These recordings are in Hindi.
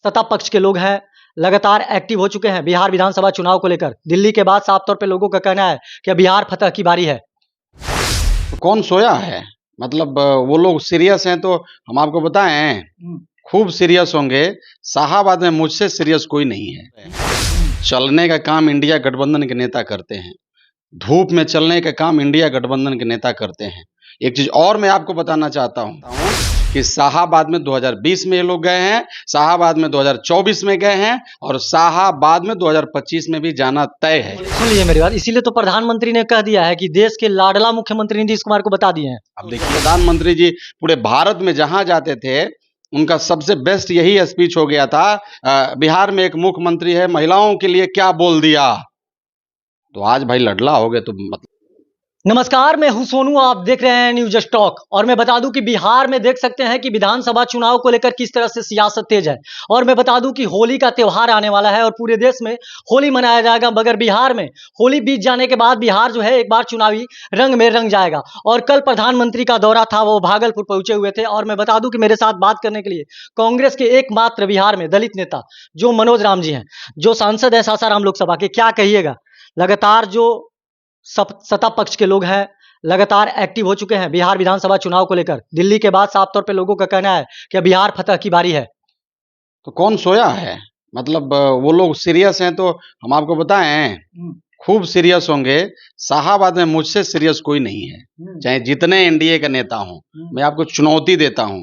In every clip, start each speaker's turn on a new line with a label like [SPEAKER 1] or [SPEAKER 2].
[SPEAKER 1] सत्ता पक्ष के लोग हैं, लगातार एक्टिव हो चुके हैं बिहार विधानसभा चुनाव को लेकर। दिल्ली के बाद साफ तौर पे लोगों का कहना है कि अब बिहार फतह की बारी है।
[SPEAKER 2] तो कौन सोया है? मतलब वो लोग सीरियस हैं तो हम आपको बताएं, खूब सीरियस होंगे। साहबाद में मुझसे सीरियस कोई नहीं है। चलने का काम इंडिया गठबंधन के नेता करते हैं। धूप में चलने का काम इंडिया गठबंधन के नेता करते हैं। एक चीज और मैं आपको बताना चाहता हूं कि शाहाबाद में 2020 में ये लोग गए हैं, शाहाबाद में 2024 में गए हैं और शाहाबाद में 2025 में भी जाना तय है।
[SPEAKER 1] सुन लीजिए मेरी बात, इसीलिए तो प्रधानमंत्री ने कह दिया है कि देश के लाडला मुख्यमंत्री नीतीश कुमार को बता दिए हैं।
[SPEAKER 2] अब देखिए, प्रधानमंत्री जी पूरे भारत में जहां जाते थे उनका सबसे बेस्ट यही स्पीच हो गया था, बिहार में एक मुख्यमंत्री है, महिलाओं के लिए क्या बोल दिया। तो आज भाई लडला हो गए तो मतलब।
[SPEAKER 1] नमस्कार, मैं हूं सोनू, आप देख रहे हैं न्यूज स्टॉक। और मैं बता दूं कि बिहार में देख सकते हैं कि विधानसभा चुनाव को लेकर किस तरह से सियासत तेज है। और मैं बता दूं कि होली का त्योहार आने वाला है और पूरे देश में होली मनाया जाएगा, मगर बिहार में होली बीत जाने के बाद बिहार जो है एक बार चुनावी रंग में रंग जाएगा। और कल प्रधानमंत्री का दौरा था, वो भागलपुर पहुंचे हुए थे। और मैं बता दूं कि मेरे साथ बात करने के लिए कांग्रेस के एकमात्र बिहार में दलित नेता जो मनोज राम जी हैं, जो सांसद है सासाराम लोकसभा के। क्या कहिएगा, लगातार जो सत्ता पक्ष के लोग हैं, लगातार एक्टिव हो चुके हैं बिहार विधानसभा चुनाव को लेकर। दिल्ली के बाद साफ तौर पे लोगों का कहना है कि अब बिहार फतह की बारी है।
[SPEAKER 2] तो कौन सोया है? मतलब वो लोग सीरियस हैं तो हम आपको बताएं, खूब सीरियस होंगे। शाहाबाद में मुझसे सीरियस कोई नहीं है, चाहे जितने एनडीए का नेता हूं। मैं आपको चुनौती देता हूं।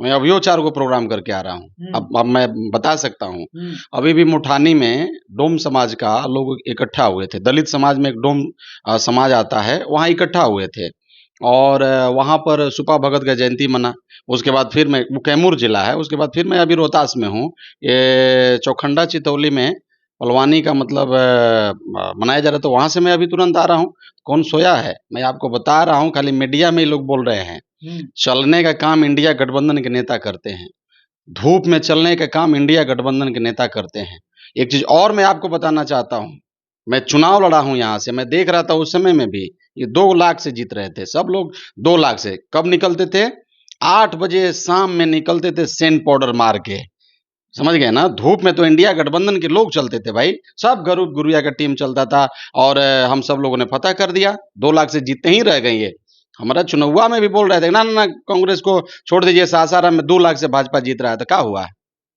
[SPEAKER 2] मैं अभी 4 को प्रोग्राम करके आ रहा हूं। अब मैं बता सकता हूं, अभी भी मुठानी में डोम समाज का लोग इकट्ठा हुए थे। दलित समाज में एक डोम समाज आता है, वहां इकट्ठा हुए थे और वहां पर सुपा भगत का जयंती मना। उसके बाद फिर मैं, वो कैमूर जिला है, उसके बाद फिर मैं अभी रोहतास में हूँ। ये चौखंडा चितौली में पलवानी का मतलब मनाया जा रहा है, तो वहां से मैं अभी तुरंत आ रहा हूँ। कौन सोया है? मैं आपको बता रहा हूँ, खाली मीडिया में ही लोग बोल रहे हैं। चलने का काम इंडिया गठबंधन के नेता करते हैं। धूप में चलने का काम इंडिया गठबंधन के नेता करते हैं। एक चीज और मैं आपको बताना चाहता हूँ, मैं चुनाव लड़ा हूं यहां से। मैं देख रहा था उस समय में भी ये 2 लाख से जीत रहे थे सब लोग। 2 लाख से कब निकलते थे? 8 बजे शाम में निकलते थे सेंट पाउडर मार के। समझ गए ना? धूप में तो इंडिया गठबंधन के लोग चलते थे भाई, सब गरुड़ गुड़िया का टीम चलता था और हम सब लोगों ने फतह कर दिया। 2 लाख से जीतते ही रह गए। ये हमारा चुनावा में भी बोल रहे थे ना ना कांग्रेस को छोड़ दीजिए, सासाराम में 2 लाख से भाजपा जीत रहा है। तो क्या हुआ?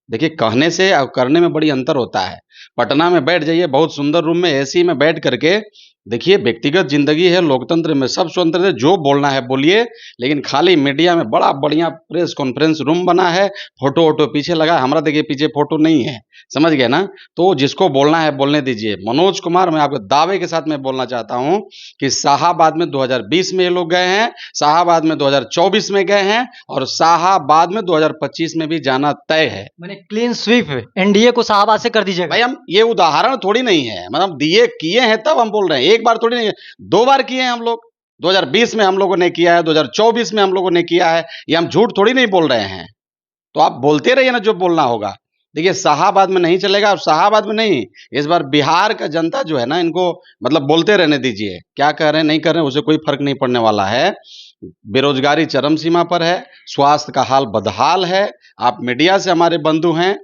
[SPEAKER 2] देखिए, कहने से और करने में बड़ी अंतर होता है। पटना में बैठ जाइए, बहुत सुंदर रूम में एसी में बैठ करके देखिए, व्यक्तिगत जिंदगी है, लोकतंत्र में सब स्वतंत्र है, जो बोलना है बोलिए। लेकिन खाली मीडिया में बड़ा बढ़िया प्रेस कॉन्फ्रेंस रूम बना है, फोटो वोटो पीछे लगा है। हमारा देखिए पीछे फोटो नहीं है, समझ गए ना? तो जिसको बोलना है बोलने दीजिए। मनोज कुमार, मैं आपको दावे के साथ मैं बोलना चाहता हूं कि शाहाबाद में 2020 में ये लोग गए हैं, शाहाबाद में 2024 में गए हैं और शाहाबाद में 2025 में भी जाना तय है।
[SPEAKER 1] मैंने क्लीन स्वीप एनडीए को शाहाबाद से कर दीजिएगा।
[SPEAKER 2] भाई हम ये उदाहरण थोड़ी नहीं है, मतलब दिए किए हैं तब हम बोल रहे हैं। एक बार थोड़ी नहीं है, 2 बार किए हैं हम लोग। 2020 में हम लोगों ने किया है, 2024 में हम लोगों ने किया है। ये हम झूठ थोड़ी नहीं बोल रहे हैं। तो आप बोलते रहिए ना जो बोलना होगा। देखिए, शाहाबाद में नहीं चलेगा और शाहाबाद में नहीं, इस बार बिहार का जनता जो है ना, इनको मतलब बोलते रहने दीजिए। क्या कर रहे हैं नहीं कर रहे हैं उसे कोई फर्क नहीं पड़ने वाला है। बेरोजगारी चरम सीमा पर है, स्वास्थ्य का हाल बदहाल है। आप मीडिया से हमारे बंधु हैं,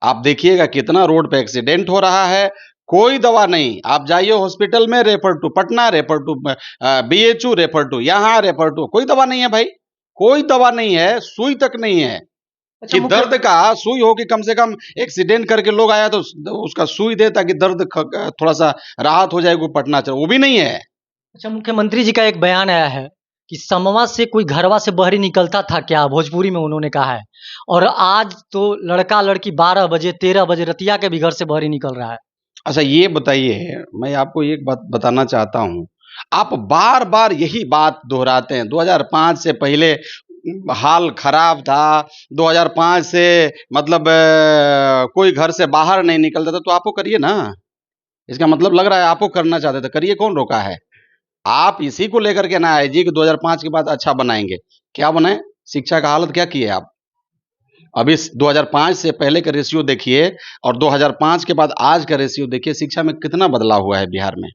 [SPEAKER 2] आप देखिएगा कितना रोड पे एक्सीडेंट हो रहा है। कोई दवा नहीं, आप जाइए हॉस्पिटल में, refer to Patna, refer to BHU, refer to यहाँ, रेफर टू, कोई दवा नहीं है भाई, कोई दवा नहीं है, सुई तक नहीं है। कि दर्द का सुई हो कि कम से कम एक्सीडेंट करके लोग आया तो उसका सुई दे ताकि दर्द थोड़ा सा राहत हो जाएगा, पटना चलो, वो भी नहीं है।
[SPEAKER 1] अच्छा, मुख्यमंत्री जी का एक बयान आया है कि समवा से कोई घरवा से बहरी निकलता था क्या, भोजपुरी में उन्होंने कहा है। और आज तो लड़का लड़की 12 बजे 13 बजे रतिया के भी घर से बहरी निकल रहा है।
[SPEAKER 2] अच्छा, ये बताइए, मैं आपको एक बात बताना चाहता हूं। आप बार बार यही बात दोहराते हैं। 2005 से पहले हाल खराब था, 2005 से मतलब कोई घर से बाहर नहीं निकलता था। तो आपको करिए ना, इसका मतलब लग रहा है आपको करना चाहते थे, करिए, कौन रोका है? आप इसी को लेकर के ना आए जी कि 2005 के बाद अच्छा बनाएंगे। क्या बनाए? शिक्षा का हालत क्या किए आप? अभी 2005 से पहले का रेशियो देखिए और 2005 के बाद आज का रेशियो देखिए, शिक्षा में कितना बदलाव हुआ है बिहार में।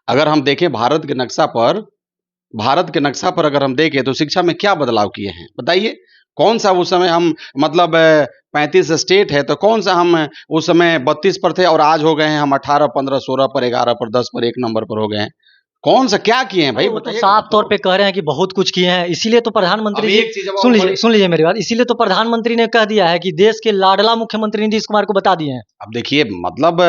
[SPEAKER 2] अगर हम देखें भारत के नक्शा पर, अगर हम देखें तो शिक्षा में क्या बदलाव किए हैं बताइए। कौन सा उस समय हम मतलब 35 स्टेट है तो कौन सा हम उस समय 32 पर थे और आज हो गए हैं हम 18, 15, 16 पर, 11 पर, 10 पर, 1 नंबर पर हो गए हैं। कौन सा क्या किए हैं भाई,
[SPEAKER 1] वो तो
[SPEAKER 2] बताइए।
[SPEAKER 1] साफ तौर पे कह रहे हैं कि बहुत कुछ किए हैं, इसीलिए तो प्रधानमंत्री जी, सुन लीजिए मेरी बात, इसीलिए तो प्रधानमंत्री ने कह दिया है कि देश के लाडला मुख्यमंत्री नीतीश कुमार को बता दिए हैं।
[SPEAKER 2] अब देखिए मतलब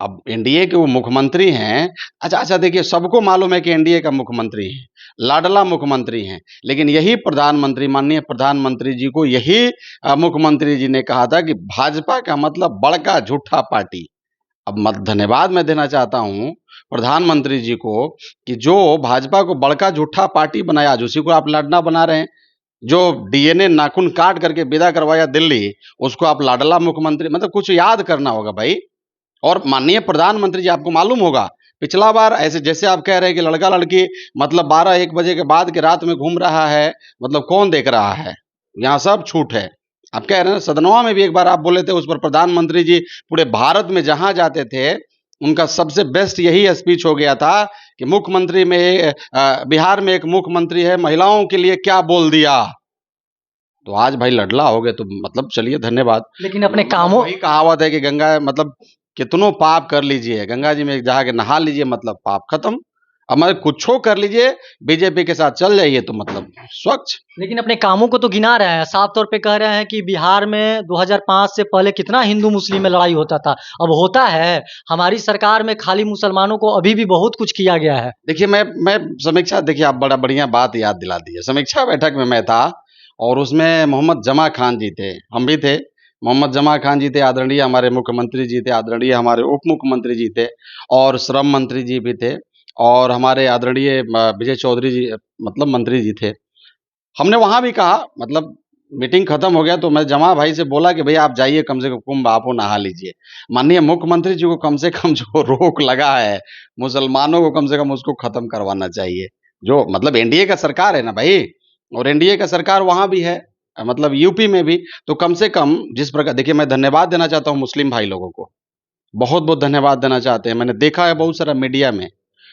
[SPEAKER 2] अब एनडीए के वो मुख्यमंत्री हैं। अच्छा देखिए, सबको मालूम है कि एनडीए का मुख्यमंत्री है, लाडला मुख्यमंत्री हैं, लेकिन यही प्रधानमंत्री, माननीय प्रधानमंत्री जी को यही मुख्यमंत्री जी ने कहा था कि भाजपा का मतलब बड़का झूठा पार्टी। अब मत धन्यवाद मैं देना चाहता हूं प्रधानमंत्री जी को कि जो भाजपा को बड़का झूठा पार्टी बनाया, आज उसी को आप लाडला बना रहे हैं। जो डीएनए नाखून काट करके विदा करवाया दिल्ली, उसको आप लाडला मुख्यमंत्री, मतलब कुछ याद करना होगा भाई। और माननीय प्रधानमंत्री जी, आपको मालूम होगा पिछला बार ऐसे जैसे आप कह रहे हैं कि लड़का लड़की मतलब 12-1 बजे के बाद के रात में घूम रहा है, मतलब कौन देख रहा है, यहाँ सब छूट है। आप कह रहे हैं सदनवा में भी एक बार आप बोले थे, उस पर प्रधानमंत्री जी पूरे भारत में जहां जाते थे उनका सबसे बेस्ट यही स्पीच हो गया था कि मुख्यमंत्री में बिहार में एक मुख्यमंत्री है, महिलाओं के लिए क्या बोल दिया। तो आज भाई लडला हो गए तो मतलब चलिए धन्यवाद।
[SPEAKER 1] लेकिन अपने कामों,
[SPEAKER 2] वही कहावत है कि गंगा मतलब कितनों पाप कर लीजिए, गंगा जी में जाके नहा लीजिए, मतलब पाप खत्म। अब मतलब कुछो कर लीजिए, बीजेपी के साथ चल जाइए तो मतलब स्वच्छ।
[SPEAKER 1] लेकिन अपने कामों को तो गिना रहे हैं, साफ तौर पे कह रहे हैं कि बिहार में 2005 से पहले कितना हिंदू मुस्लिम में लड़ाई होता था, अब होता है। हमारी सरकार में खाली मुसलमानों को अभी भी बहुत कुछ किया गया है।
[SPEAKER 2] देखिए मैं समीक्षा, देखिए आप बड़ा बढ़िया बात याद दिला दी है। समीक्षा बैठक में मैं था और उसमें मोहम्मद जमा खान जी थे, हम भी थे। मोहम्मद जमा खान जी थे, आदरणीय हमारे मुख्यमंत्री जी थे, आदरणीय हमारे उप मुख्यमंत्री जी थे, और श्रम मंत्री जी भी थे, और हमारे आदरणीय विजय चौधरी जी मतलब मंत्री जी थे। हमने वहां भी कहा, मतलब मीटिंग खत्म हो गया तो मैं जमा भाई से बोला कि भैया आप जाइए, कम से कम कुंभ आप नहा लीजिए। माननीय मुख्यमंत्री जी को कम से कम जो रोक लगा है मुसलमानों को, कम से कम उसको खत्म करवाना चाहिए। जो मतलब एनडीए का सरकार है ना भाई, और एनडीए का सरकार वहां भी है, मतलब यूपी में भी। तो कम से कम जिस प्रकार, देखिए मैं धन्यवाद देना चाहता हूँ मुस्लिम भाई लोगों को, बहुत बहुत धन्यवाद देना चाहते हैं। मैंने देखा है बहुत सारा मीडिया में,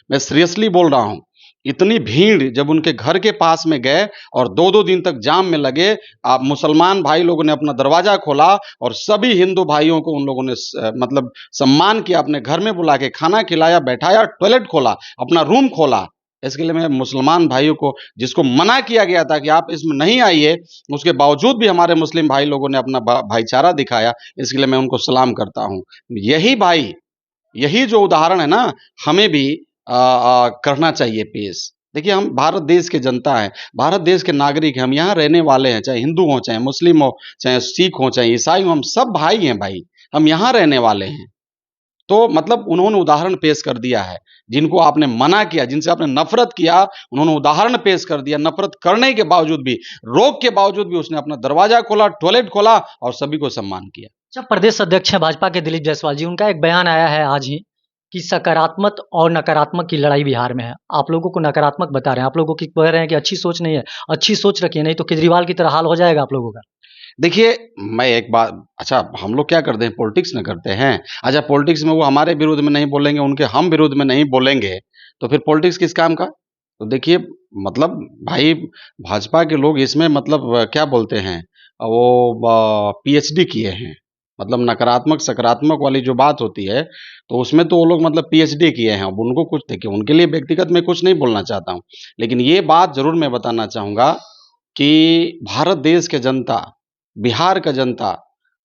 [SPEAKER 2] मैं सीरियसली बोल रहा हूँ, इतनी भीड़ जब उनके घर के पास में गए और 2-2 दिन तक जाम में लगे, आप मुसलमान भाई लोगों ने अपना दरवाजा खोला और सभी हिंदू भाइयों को उन लोगों ने मतलब सम्मान किया, अपने घर में बुला के खाना खिलाया, बैठाया, टॉयलेट खोला, अपना रूम खोला। इसके लिए मैं मुसलमान भाइयों को, जिसको मना किया गया था कि आप इसमें नहीं आइए, उसके बावजूद भी हमारे मुस्लिम भाई लोगों ने अपना भाईचारा दिखाया, इसके लिए मैं उनको सलाम करता हूँ। यही भाई, यही जो उदाहरण है ना, हमें भी करना चाहिए पेश। देखिए हम भारत देश के जनता हैं, भारत देश के नागरिक हैं, हम यहाँ रहने वाले हैं, चाहे हिंदू हो, चाहे मुस्लिम हो, चाहे सिख हो, चाहे ईसाई हो, हम सब भाई हैं भाई, हम यहाँ रहने वाले हैं। तो मतलब उन्होंने उदाहरण पेश कर दिया है, जिनको आपने मना किया, जिनसे आपने नफरत किया, उन्होंने उदाहरण पेश कर दिया। नफरत करने के बावजूद भी, रोक के बावजूद भी उसने अपना दरवाजा खोला, टॉयलेट खोला और सभी को सम्मान किया।
[SPEAKER 1] अच्छा, प्रदेश अध्यक्ष हैं भाजपा के दिलीप जायसवाल जी, उनका एक बयान आया है आज ही कि सकारात्मक और नकारात्मक की लड़ाई बिहार में है। आप लोगों को नकारात्मक बता रहे हैं, आप लोगों की कह रहे हैं कि अच्छी सोच नहीं है। अच्छी सोच रखिए, नहीं तो केजरीवाल की तरह हाल हो जाएगा आप लोगों का।
[SPEAKER 2] देखिए मैं एक बात, अच्छा हम लोग क्या करते हैं, पॉलिटिक्स न करते हैं। अच्छा पॉलिटिक्स में वो हमारे विरोध में नहीं बोलेंगे, उनके हम विरोध में नहीं बोलेंगे, तो फिर पॉलिटिक्स किस काम का। तो देखिए मतलब भाई, भाजपा के लोग इसमें मतलब क्या बोलते हैं, वो पीएचडी किए हैं, मतलब नकारात्मक सकारात्मक वाली जो बात होती है, तो उसमें तो वो लोग मतलब पीएचडी किए हैं। अब उनको कुछ, देखिए उनके लिए व्यक्तिगत मैं कुछ नहीं बोलना चाहता हूँ, लेकिन ये बात जरूर मैं बताना चाहूँगा कि भारत देश के जनता, बिहार का जनता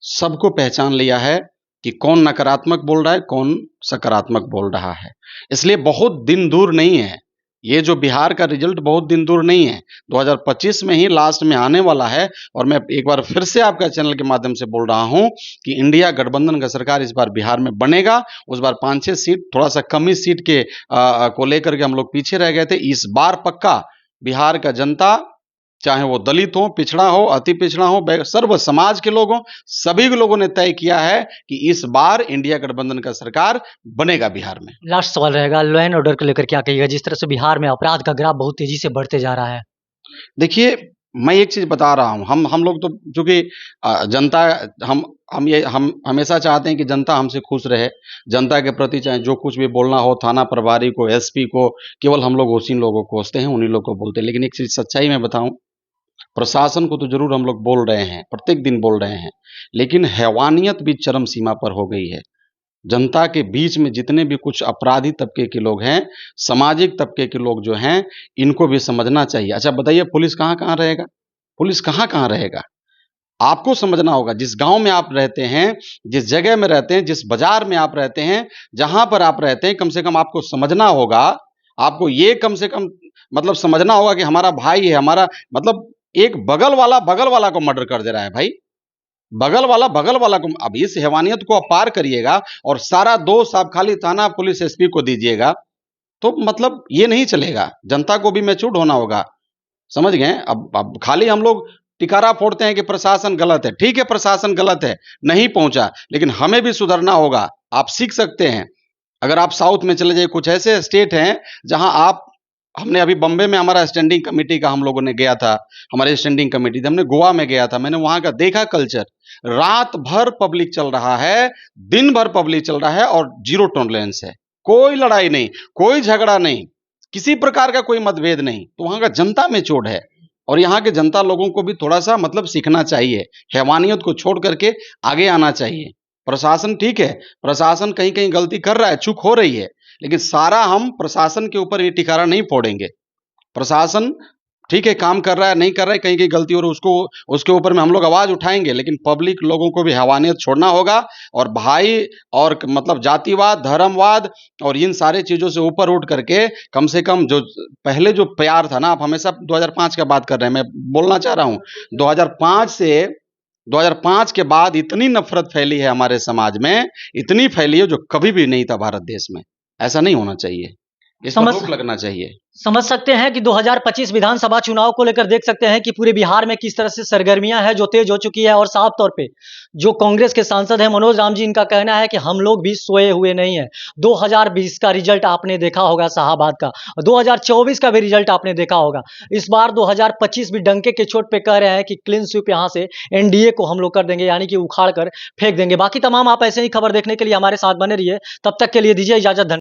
[SPEAKER 2] सबको पहचान लिया है कि कौन नकारात्मक बोल रहा है, कौन सकारात्मक बोल रहा है। इसलिए बहुत दिन दूर नहीं है, ये जो बिहार का रिजल्ट बहुत दिन दूर नहीं है, 2025 में ही लास्ट में आने वाला है। और मैं एक बार फिर से आपका चैनल के माध्यम से बोल रहा हूं कि इंडिया गठबंधन का सरकार इस बार बिहार में बनेगा। उस बार 5-6 सीट, थोड़ा सा कम ही सीट के को लेकर के हम लोग पीछे रह गए थे। इस बार पक्का बिहार का जनता, चाहे वो दलित हो, पिछड़ा हो, अति पिछड़ा हो, सर्व समाज के लोग हों, सभी लोगों ने तय किया है कि इस बार इंडिया गठबंधन का सरकार बनेगा बिहार में।
[SPEAKER 1] लास्ट सवाल रहेगा, लॉ एंड ऑर्डर को लेकर क्या कहिएगा, जिस तरह से बिहार में अपराध का ग्राफ बहुत तेजी से बढ़ते जा रहा है।
[SPEAKER 2] देखिए मैं एक चीज बता रहा हूं, हम लोग तो चूंकि जनता, हम हमेशा चाहते हैं कि जनता हमसे खुश रहे। जनता के प्रति चाहे जो कुछ भी बोलना हो, थाना प्रभारी को, एसपी को, केवल हम लोग उसी लोगों को कोसते हैं, उन्हीं लोग को बोलते हैं। लेकिन एक चीज सच्चाई में बताऊं, प्रशासन को तो जरूर हम लोग बोल रहे हैं, प्रत्येक दिन बोल रहे हैं, लेकिन हैवानियत भी चरम सीमा पर हो गई है। जनता के बीच में जितने भी कुछ अपराधी तबके के लोग हैं, सामाजिक तबके के लोग जो हैं, इनको भी समझना चाहिए। अच्छा बताइए, पुलिस कहाँ कहाँ रहेगा? पुलिस कहाँ कहाँ रहेगा? आपको समझना होगा, जिस गांव में आप रहते हैं, जिस जगह में रहते हैं, जिस बाजार में आप रहते हैं, जहां पर आप रहते हैं, कम से कम आपको समझना होगा। आपको ये कम से कम मतलब समझना होगा कि हमारा भाई है, हमारा मतलब एक बगल वाला को मर्डर कर दे रहा है भाई। बगल वाला को, अब इस हैवानियत को आप पार करिएगा और सारा दोष आप खाली थाना पुलिस एसपी को दीजिएगा, तो मतलब ये नहीं चलेगा। जनता को भी मैच्योर्ड होना होगा, समझ गए? अब खाली हम लोग टिकारा फोड़ते हैं कि प्रशासन गलत है। ठीक है, प्रशासन गलत है, नहीं पहुंचा, लेकिन हमें भी सुधरना होगा। आप सीख सकते हैं। अगर आप साउथ में चले जाइए, कुछ ऐसे स्टेट हैं जहां आप, हमने अभी बम्बे में हमारा स्टैंडिंग कमेटी का हम लोगों ने गया था, हमारे स्टैंडिंग कमेटी थी, हमने गोवा में गया था, मैंने वहां का देखा कल्चर। रात भर पब्लिक चल रहा है, दिन भर पब्लिक चल रहा है और जीरो टॉलरेंस है। कोई लड़ाई नहीं, कोई झगड़ा नहीं, किसी प्रकार का कोई मतभेद नहीं। तो वहां का जनता में चोट है और यहाँ के जनता लोगों को भी थोड़ा सा मतलब सीखना चाहिए, हैवानियत को छोड़ करके आगे आना चाहिए। प्रशासन ठीक है, प्रशासन कहीं कहीं गलती कर रहा है, चूक हो रही है, लेकिन सारा हम प्रशासन के ऊपर ये टिकारा नहीं फोड़ेंगे। प्रशासन ठीक है, काम कर रहा है, नहीं कर रहा है, कहीं कहीं गलती हो रही है, उसको उसके ऊपर में हम लोग आवाज उठाएंगे, लेकिन पब्लिक लोगों को भी हैवानियत छोड़ना होगा। और भाई और मतलब जातिवाद, धर्मवाद और इन सारे चीजों से ऊपर उठ करके कम से कम जो पहले जो प्यार था ना, आप हमेशा 2005 का बात कर रहे हैं, मैं बोलना चाह रहा हूं 2005 के बाद इतनी नफरत फैली है हमारे समाज में, इतनी फैली है जो कभी भी नहीं था भारत देश में। ऐसा नहीं होना चाहिए, इस पर रोक लगना चाहिए।
[SPEAKER 1] समझ सकते हैं कि 2025 विधानसभा चुनाव को लेकर देख सकते हैं कि पूरे बिहार में किस तरह से सरगर्मियां हैं जो तेज हो चुकी है। और साफ तौर पे जो कांग्रेस के सांसद हैं मनोज राम जी, इनका कहना है कि हम लोग भी सोए हुए नहीं हैं। 2020 का रिजल्ट आपने देखा होगा शाहाबाद का, 2024 का भी रिजल्ट आपने देखा होगा। इस बार 2025 भी डंके के चोट पे कह रहे हैं कि क्लीन स्वीप यहां से एनडीए को हम लोग कर देंगे, यानी कि उखाड़ कर फेंक देंगे। बाकी तमाम आप ऐसे ही खबर देखने के लिए हमारे साथ बने रहिए। तब तक के लिए दीजिए इजाजत।